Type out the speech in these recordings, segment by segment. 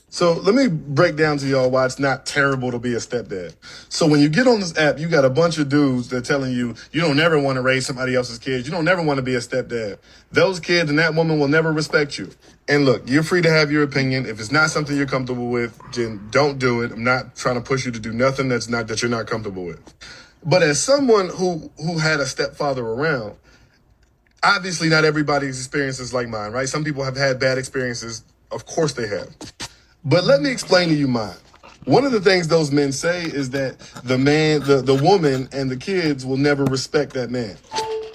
So let me break down to y'all why it's not terrible to be a stepdad. So when you get on this app, you got a bunch of dudes that are telling you you don't ever want to raise somebody else's kids. You don't ever want to be a stepdad. Those kids and that woman will never respect you. And look, you're free to have your opinion. If it's not something you're comfortable with, then don't do it. I'm not trying to push you to do nothing that you're not comfortable with. But as someone who had a stepfather around, obviously not everybody's experience is like mine, right? Some people have had bad experiences. Of course they have. But let me explain to you mine. One of the things those men say is that the woman and the kids will never respect that man.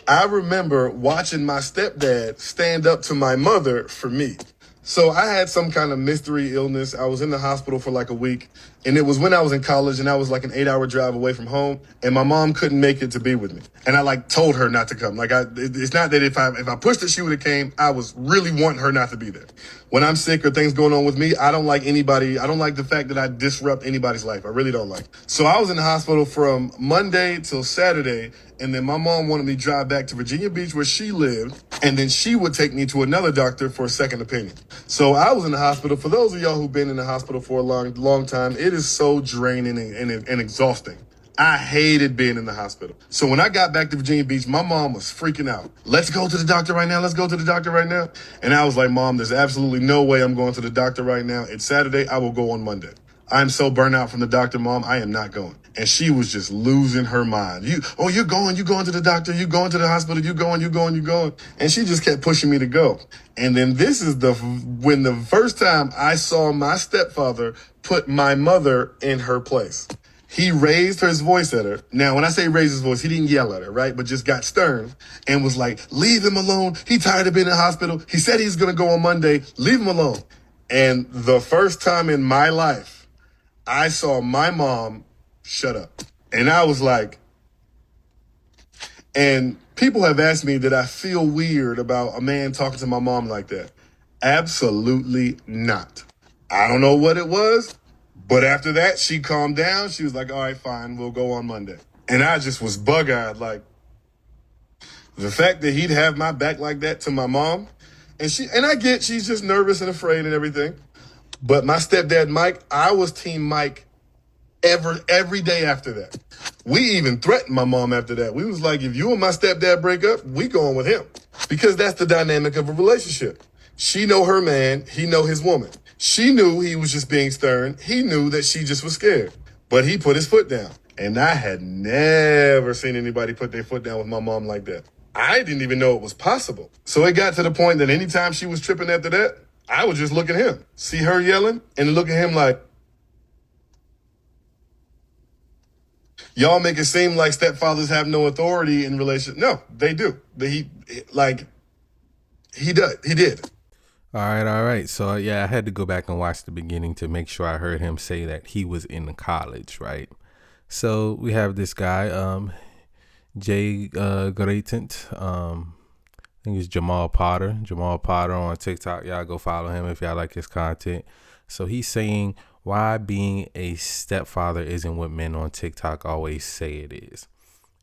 I remember watching my stepdad stand up to my mother for me. So I had some kind of mystery illness. I was in the hospital for like a week, and it was when I was in college, and I was like an 8-hour drive away from home, and my mom couldn't make it to be with me. And I like told her not to come. It's not that if I pushed it, she would have came. I was really wanting her not to be there. When I'm sick or things going on with me, I don't like the fact that I disrupt anybody's life. I really don't like. So I was in the hospital from Monday till Saturday, and then my mom wanted me to drive back to Virginia Beach where she lived, and then she would take me to another doctor for a second opinion. So I was in the hospital. For those of y'all who've been in the hospital for a long time, it is so draining and exhausting. I hated being in the hospital. So when I got back to Virginia Beach, my mom was freaking out. Let's go to the doctor right now. Let's go to the doctor right now. And I was like, Mom, there's absolutely no way I'm going to the doctor right now. It's Saturday. I will go on Monday. I'm so burnt out from the doctor, Mom. I am not going. And she was just losing her mind. You're going to the doctor. You're going to the hospital. You're going. And she just kept pushing me to go. And then this is when the first time I saw my stepfather put my mother in her place. He raised his voice at her. Now, when I say raise his voice, he didn't yell at her, right? But just got stern and was like, leave him alone. He tired of being in the hospital. He said he's going to go on Monday. Leave him alone. And the first time in my life, I saw my mom shut up. And I was like, and people have asked me that I feel weird about a man talking to my mom like that. Absolutely not. I don't know what it was. But after that, she calmed down. She was like, all right, fine, we'll go on Monday. And I just was bug-eyed, like, the fact that he'd have my back like that to my mom. And I get she's just nervous and afraid and everything. But my stepdad, Mike, I was Team Mike every day after that. We even threatened my mom after that. We was like, if you and my stepdad break up, we going with him. Because that's the dynamic of a relationship. She know her man, he know his woman. She knew he was just being stern. He knew that she just was scared. But he put his foot down. And I had never seen anybody put their foot down with my mom like that. I didn't even know it was possible. So it got to the point that anytime she was tripping after that, I would just look at him, see her yelling, and look at him like, y'all make it seem like stepfathers have no authority in relation. No, they do. He did. All right. So yeah, I had to go back and watch the beginning to make sure I heard him say that he was in college, right? So we have this guy, Jay Gratant. I think it's Jamal Potter. Jamal Potter on TikTok. Y'all go follow him if y'all like his content. So he's saying why being a stepfather isn't what men on TikTok always say it is.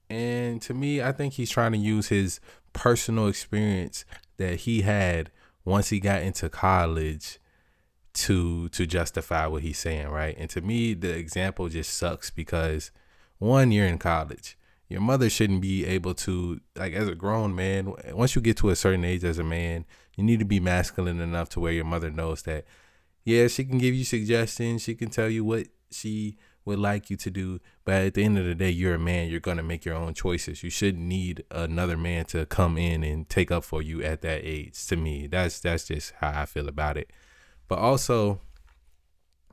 And to me, I think he's trying to use his personal experience that he had once he got into college to justify what he's saying, right? And to me, the example just sucks because, one, you're in college. Your mother shouldn't be able to, like, as a grown man, once you get to a certain age as a man, you need to be masculine enough to where your mother knows that, yeah, she can give you suggestions, she can tell you what she would like you to do, but at the end of the day, you're a man. You're going to make your own choices. You shouldn't need another man to come in and take up for you at that age. To me, that's just how I feel about it. But also,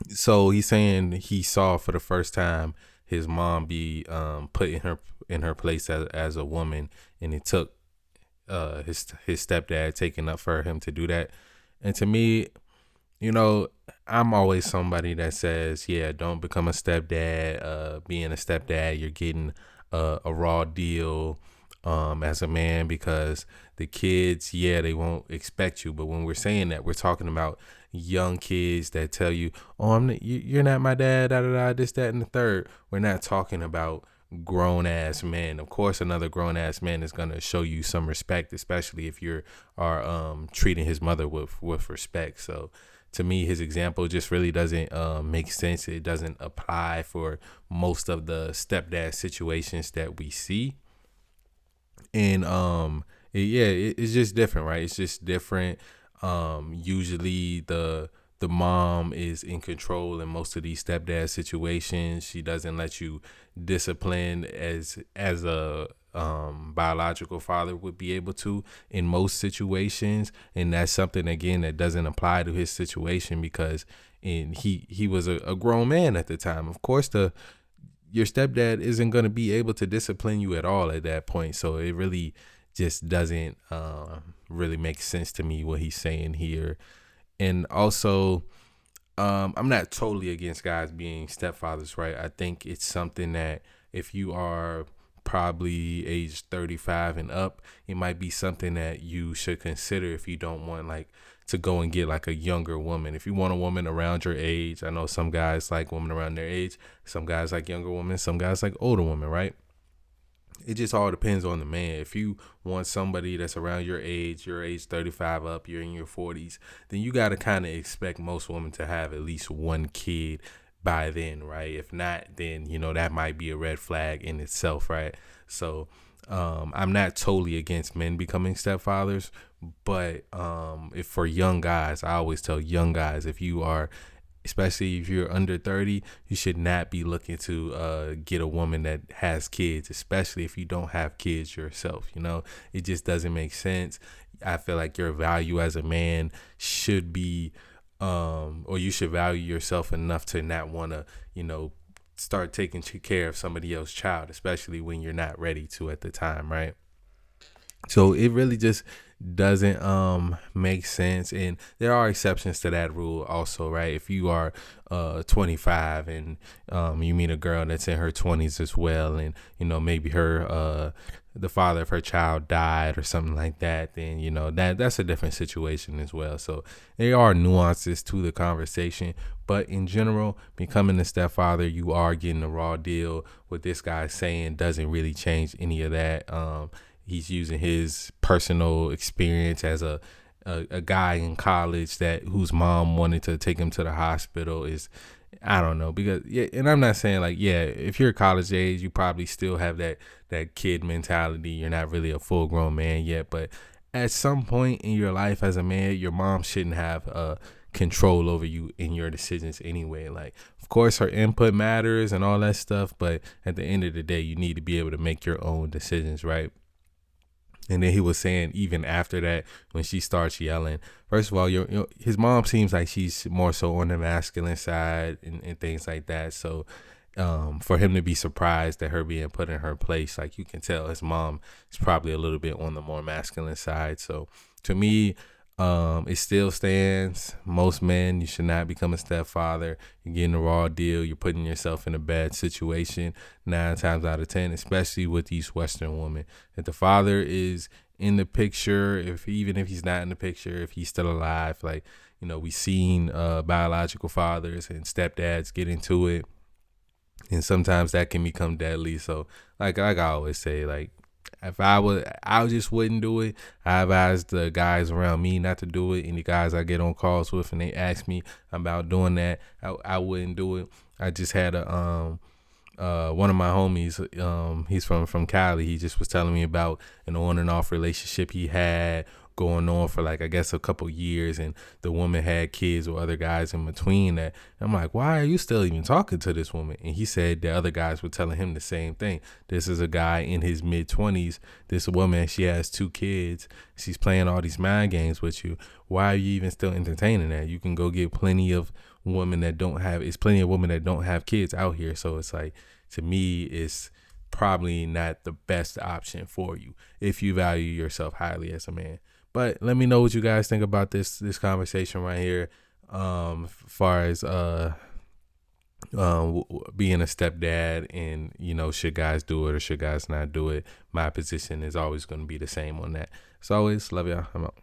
so he's saying he saw for the first time his mom be put in her place as a woman, and it took his stepdad taking up for him to do that. And to me, you know, I'm always somebody that says, yeah, don't become a stepdad. Being a stepdad, you're getting a raw deal as a man, because the kids, yeah, they won't expect you. But when we're saying that, we're talking about young kids that tell you, oh, you're not my dad, da da da, this, that, and the third. We're not talking about grown ass men. Of course, another grown ass man is gonna show you some respect, especially if you are treating his mother with respect. So to me, his example just really doesn't make sense. It doesn't apply for most of the stepdad situations that we see. And it's just different, right? It's just different. Usually the mom is in control in most of these stepdad situations. She doesn't let you discipline as a biological father would be able to in most situations. And that's something, again, that doesn't apply to his situation, because he was a grown man at the time. Of course, your stepdad isn't going to be able to discipline you at all at that point. So it really just doesn't really make sense to me what he's saying here. And also, I'm not totally against guys being stepfathers, right? I think it's something that if you are probably age 35 and up, it might be something that you should consider if you don't want like to go and get like a younger woman. If you want a woman around your age, I know some guys like women around their age, some guys like younger women, some guys like older women, right? It just all depends on the man. If you want somebody that's around your age 35 up, you're in your 40s, then you got to kind of expect most women to have at least one kid by then, right? If not, then, that might be a red flag in itself, right? So I'm not totally against men becoming stepfathers, but if for young guys, I always tell young guys, especially if you're under 30, you should not be looking to get a woman that has kids, especially if you don't have kids yourself. It just doesn't make sense. I feel like your value as a man should be, or you should value yourself enough to not want to, start taking care of somebody else's child, especially when you're not ready to at the time, right? So it really just doesn't make sense. And there are exceptions to that rule also, right? If you are 25 and you meet a girl that's in her 20s as well, and maybe her the father of her child died or something like that, then that's a different situation as well. So there are nuances to the conversation, but in general, becoming a stepfather, you are getting the raw deal. What this guy's saying doesn't really change any of that. He's using his personal experience as a guy in college whose mom wanted to take him to the hospital. I don't know, because and I'm not saying like, if you're college age, you probably still have that kid mentality. You're not really a full grown man yet, but at some point in your life as a man, your mom shouldn't have control over you in your decisions anyway. Like, of course, her input matters and all that stuff, but at the end of the day, you need to be able to make your own decisions, right? And then he was saying, even after that, when she starts yelling, first of all, his mom seems like she's more so on the masculine side and things like that. So for him to be surprised at her being put in her place, like you can tell his mom is probably a little bit on the more masculine side. So to me, it still stands. Most men, you should not become a stepfather. You're getting a raw deal. You're putting yourself in a bad situation 9 times out of 10, especially with these Western women. If the father is in the picture, even if he's not in the picture, if he's still alive, like, we've seen biological fathers and stepdads get into it, and sometimes that can become deadly. So like I always say, like, if I just wouldn't do it. I advise the guys around me not to do it. Any guys I get on calls with and they ask me about doing that, I wouldn't do it. I just had one of my homies, he's from Cali. He just was telling me about an on and off relationship he had going on for like, I guess, a couple years, and the woman had kids with other guys in between that. I'm like, why are you still even talking to this woman? And he said the other guys were telling him the same thing. This is a guy in his mid-20s. This woman, she has 2 kids. She's playing all these mind games with you. Why are you even still entertaining that? You can go get plenty of women that don't have kids out here. So it's like, to me, it's probably not the best option for you if you value yourself highly as a man. But let me know what you guys think about this conversation right here, as far as being a stepdad, and should guys do it or should guys not do it. My position is always going to be the same on that. As always, love y'all. I'm out.